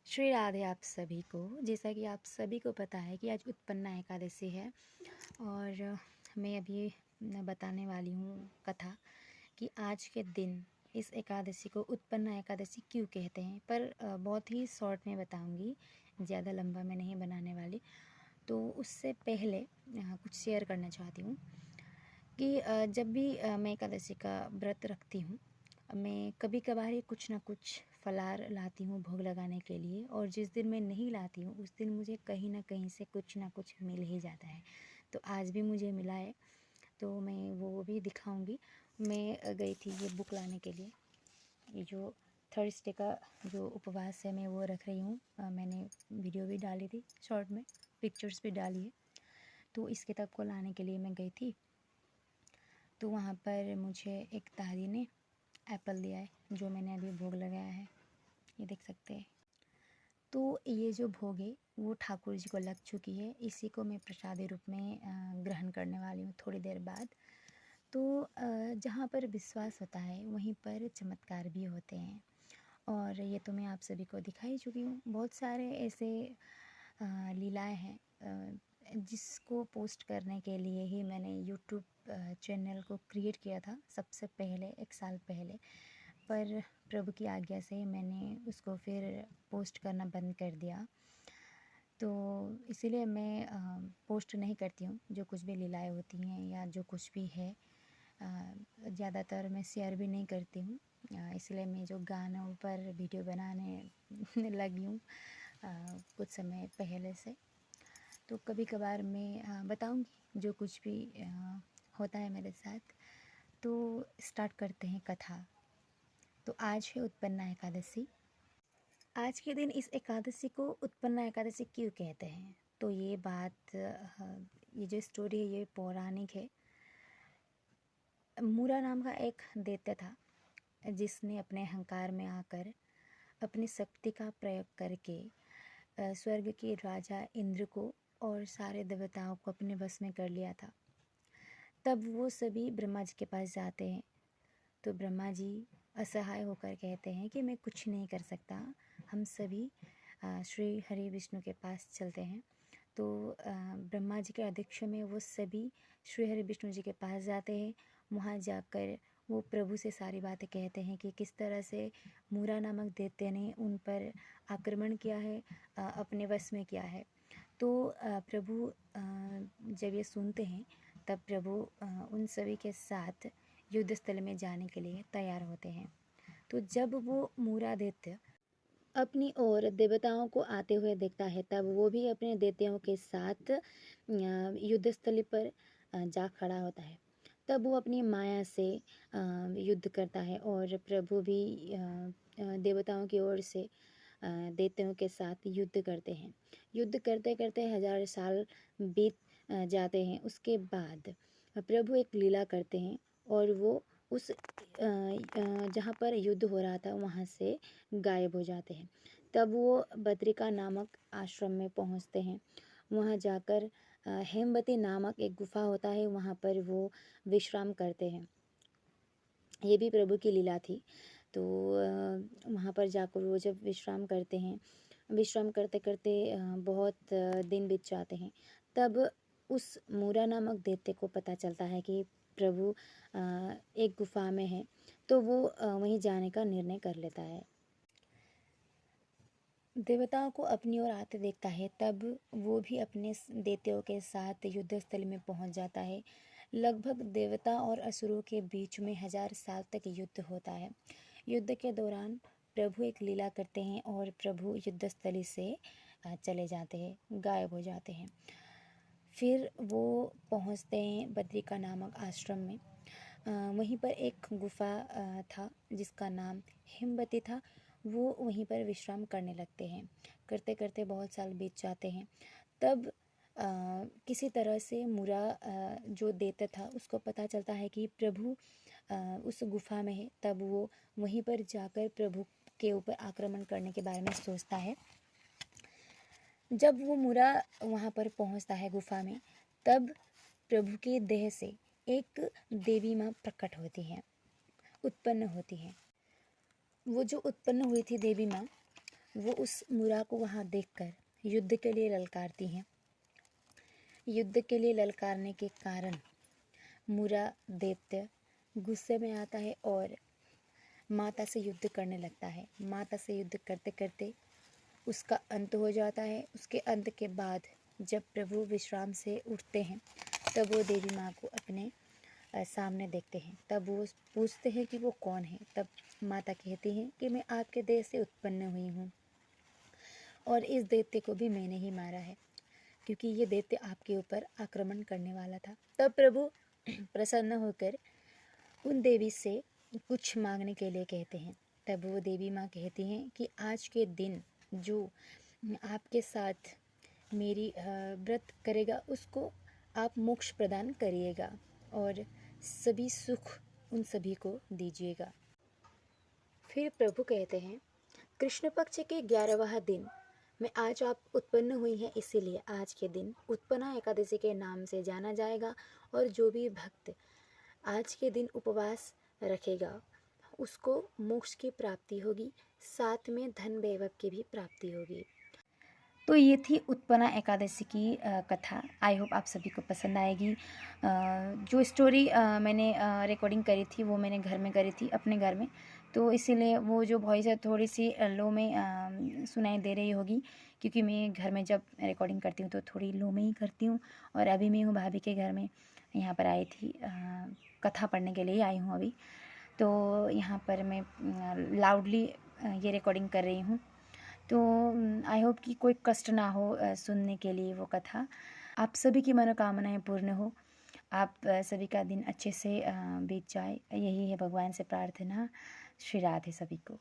श्री राधे आप सभी को। जैसा कि आप सभी को पता है कि आज उत्पन्ना एकादशी है और मैं अभी बताने वाली हूँ कथा कि आज के दिन इस एकादशी को उत्पन्ना एकादशी क्यों कहते हैं। पर बहुत ही शॉर्ट में बताऊँगी, ज़्यादा लंबा मैं नहीं बनाने वाली। तो उससे पहले कुछ शेयर करना चाहती हूँ कि जब भी मैं एकादशी का व्रत रखती हूँ, मैं कभी कभार ही कुछ ना कुछ फलार लाती हूँ भोग लगाने के लिए, और जिस दिन मैं नहीं लाती हूँ उस दिन मुझे कहीं ना कहीं से कुछ ना कुछ मिल ही जाता है। तो आज भी मुझे मिला है, तो मैं वो भी दिखाऊंगी। मैं गई थी ये बुक लाने के लिए। ये जो थर्सडे का जो उपवास है मैं वो रख रही हूँ। मैंने वीडियो भी डाली थी, शॉर्ट में पिक्चर्स भी डाली है। तो इस किताब को लाने के लिए मैं गई थी, तो वहाँ पर मुझे एक दादी ने एप्पल दिया है जो मैंने अभी भोग लगाया है, ये देख सकते हैं। तो ये जो भोग है वो ठाकुर जी को लग चुकी है, इसी को मैं प्रसादी रूप में ग्रहण करने वाली हूँ थोड़ी देर बाद। तो जहाँ पर विश्वास होता है वहीं पर चमत्कार भी होते हैं, और ये तो मैं आप सभी को दिखा ही चुकी हूँ। बहुत सारे ऐसे लीलाएं हैं जिसको पोस्ट करने के लिए ही मैंने यूट्यूब चैनल को क्रिएट किया था सबसे पहले 1 साल पहले। पर प्रभु की आज्ञा से मैंने उसको फिर पोस्ट करना बंद कर दिया। तो इसीलिए मैं पोस्ट नहीं करती हूँ जो कुछ भी लीलाएं होती हैं या जो कुछ भी है। ज़्यादातर मैं शेयर भी नहीं करती हूँ, इसलिए मैं जो गानों पर वीडियो बनाने लगी हूँ कुछ समय पहले से। तो कभी कभार मैं बताऊँगी जो कुछ भी होता है मेरे साथ। तो स्टार्ट करते हैं कथा। तो आज है उत्पन्ना एकादशी। आज के दिन इस एकादशी को उत्पन्ना एकादशी क्यों कहते हैं, तो ये बात ये जो स्टोरी है ये पौराणिक है। मूरा नाम का एक दैत्य था जिसने अपने अहंकार में आकर अपनी शक्ति का प्रयोग करके स्वर्ग के राजा इंद्र को और सारे देवताओं को अपने वश में कर लिया था। तब वो सभी ब्रह्मा जी के पास जाते हैं, तो ब्रह्मा जी असहाय होकर कहते हैं कि मैं कुछ नहीं कर सकता, हम सभी श्री हरि विष्णु के पास चलते हैं। तो ब्रह्मा जी के अध्यक्ष में वो सभी श्री हरि विष्णु जी के पास जाते हैं। वहाँ जाकर वो प्रभु से सारी बातें कहते हैं कि किस तरह से मूरा नामक दैत्य ने उन पर आक्रमण किया है, अपने वश में किया है। तो प्रभु जब ये सुनते हैं तब प्रभु उन सभी के साथ युद्ध स्थल में जाने के लिए तैयार होते हैं। तो जब वो मूरा दैत्य अपनी ओर देवताओं को आते हुए देखता है तब वो भी अपने दैत्यों के साथ युद्ध स्थल पर जा खड़ा होता है। तब वो अपनी माया से युद्ध करता है और प्रभु भी देवताओं की ओर से दैत्यों के साथ युद्ध करते हैं। युद्ध करते करते 1000 साल बीत जाते हैं। उसके बाद प्रभु एक लीला करते हैं और वो उस जहाँ पर युद्ध हो रहा था वहाँ से गायब हो जाते हैं। तब वो बद्रिका नामक आश्रम में पहुँचते हैं। वहाँ जाकर हेमवती नामक एक गुफा होता है, वहाँ पर वो विश्राम करते हैं। ये भी प्रभु की लीला थी। तो वहाँ पर जाकर वो जब विश्राम करते हैं, विश्राम करते करते बहुत दिन बीत जाते हैं। तब उस मूरा नामक दैत्य को पता चलता है कि प्रभु एक गुफा में है, तो वो वहीं जाने का निर्णय कर लेता है। देवताओं को अपनी ओर आते देखता है, तब वो भी अपने दैत्यों के साथ युद्ध स्थल में पहुंच जाता है। लगभग देवता और असुरों के बीच में 1000 साल तक युद्ध होता है। युद्ध के दौरान प्रभु एक लीला करते हैं और प्रभु युद्ध स्थली से चले जाते हैं, गायब हो जाते हैं। फिर वो पहुंचते हैं बद्रिका नामक आश्रम में। वहीं पर एक गुफा था जिसका नाम हेमवती था। वो वहीं पर विश्राम करने लगते हैं। करते करते बहुत साल बीत जाते हैं। तब किसी तरह से मूरा जो दैत्य था उसको पता चलता है कि प्रभु उस गुफा में है। तब वो वहीं पर जाकर प्रभु के ऊपर आक्रमण करने के बारे में सोचता है। जब वो मूरा वहाँ पर पहुँचता है गुफा में, तब प्रभु के देह से एक देवी माँ प्रकट होती हैं, उत्पन्न होती हैं। वो जो उत्पन्न हुई थी देवी माँ, वो उस मुरा को वहाँ देखकर युद्ध के लिए ललकारती हैं। युद्ध के लिए ललकारने के कारण मुरा दैत्य गुस्से में आता है और माता से युद्ध करने लगता है। माता से युद्ध करते करते उसका अंत हो जाता है। उसके अंत के बाद जब प्रभु विश्राम से उठते हैं तब वो देवी माँ को अपने सामने देखते हैं। तब वो पूछते हैं कि वो कौन है। तब माता कहती हैं कि मैं आपके देश से उत्पन्न हुई हूँ और इस दैत्य को भी मैंने ही मारा है, क्योंकि ये दैत्य आपके ऊपर आक्रमण करने वाला था। तब प्रभु प्रसन्न होकर उन देवी से कुछ मांगने के लिए कहते हैं। तब वो देवी माँ कहती हैं कि आज के दिन जो आपके साथ मेरी व्रत करेगा उसको आप मोक्ष प्रदान करिएगा और सभी सुख उन सभी को दीजिएगा। फिर प्रभु कहते हैं, कृष्ण पक्ष के 11वां दिन में आज आप उत्पन्न हुई हैं, इसीलिए आज के दिन उत्पन्ना एकादशी के नाम से जाना जाएगा। और जो भी भक्त आज के दिन उपवास रखेगा उसको मोक्ष की प्राप्ति होगी, साथ में धन वैभव की भी प्राप्ति होगी। तो ये थी उत्पन्ना एकादशी की कथा। आई होप आप सभी को पसंद आएगी। जो स्टोरी मैंने रिकॉर्डिंग करी थी वो मैंने घर में करी थी, अपने घर में, तो इसीलिए वो जो वॉइस है थोड़ी सी लो में सुनाई दे रही होगी, क्योंकि मैं घर में जब रिकॉर्डिंग करती हूँ तो थोड़ी लो में ही करती हूँ। और अभी मैं हूँ भाभी के घर में, यहाँ पर आई थी, कथा पढ़ने के लिए आई हूँ अभी। तो यहाँ पर मैं लाउडली ये रिकॉर्डिंग कर रही हूँ। तो आई होप कि कोई कष्ट ना हो सुनने के लिए वो कथा। आप सभी की मनोकामनाएं पूर्ण हो, आप सभी का दिन अच्छे से बीत जाए, यही है भगवान से प्रार्थना। श्री राधे सभी को।